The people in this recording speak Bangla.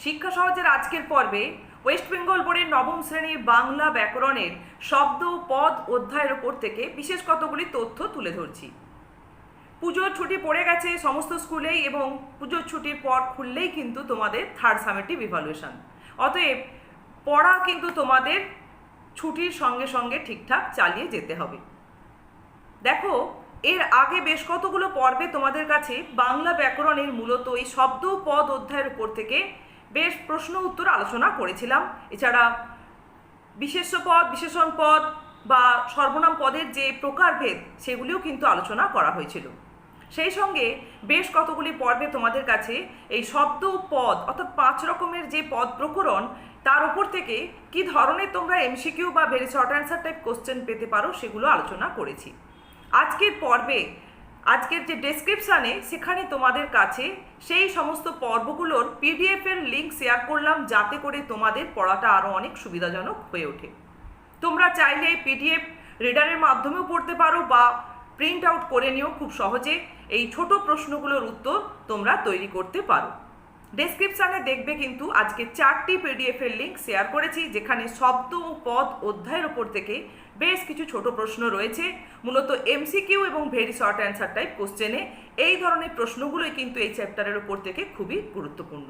শিক্ষা সহজের আজকের পর্বে ওয়েস্ট বেঙ্গল বোর্ডের নবম শ্রেণীর বাংলা ব্যাকরণের শব্দ পদ অধ্যায়ের ওপর থেকে বিশেষ কতগুলি তথ্য তুলে ধরছি। পুজোর ছুটি পড়ে গেছে সমস্ত স্কুলেই এবং পুজোর ছুটির পর খুললেই কিন্তু তোমাদের থার্ড সামেটিভ ইভ্যালুয়েশন। অতএব পড়া কিন্তু তোমাদের ছুটির সঙ্গে সঙ্গে ঠিকঠাক চালিয়ে যেতে হবে। দেখো, এর আগে বেশ কতগুলো পর্বে তোমাদের কাছে বাংলা ব্যাকরণের মূলত এই শব্দ পদ অধ্যায়ের উপর থেকে বেশ প্রশ্ন উত্তর আলোচনা করেছিলাম। এছাড়া বিশেষ্য পদ, বিশেষণ পদ বা সর্বনাম পদের যে প্রকারভেদ সেগুলিও কিন্তু আলোচনা করা হয়েছিল। সেই সঙ্গে বেশ কতগুলি পর্বে তোমাদের কাছে এই শব্দ পদ অর্থাৎ 5 রকমের যে পদ প্রকরণ তার উপর থেকে কি ধরনের তোমরা এমসিকিউ বা very short answer type question পেতে পারো সেগুলো আলোচনা করেছি। আজকের পর্বে আজকের যে ডেসক্রিপশানে সেখানে তোমাদের কাছে সেই সমস্ত পর্বগুলোর পিডিএফের লিঙ্ক শেয়ার করলাম, যাতে করে তোমাদের পড়াটা আরও অনেক সুবিধাজনক হয়ে ওঠে। তোমরা চাইলে এই পিডিএফ রিডারের মাধ্যমেও পড়তে পারো বা প্রিন্ট আউট করে নিয়েও খুব সহজে এই ছোট প্রশ্নগুলোর উত্তর তোমরা তৈরি করতে পারো। ডেসক্রিপশানে দেখবে কিন্তু আজকে 4টি পিডিএফের লিঙ্ক শেয়ার করেছি, যেখানে শব্দ ও পদ অধ্যায়ের ওপর থেকে বেশ কিছু ছোট প্রশ্ন রয়েছে, মূলত এমসিকিউ এবং ভেরি শর্ট অ্যান্সার টাইপ কোশ্চেনে। এই ধরনের প্রশ্নগুলোই কিন্তু এই চ্যাপ্টারের ওপর থেকে খুবই গুরুত্বপূর্ণ।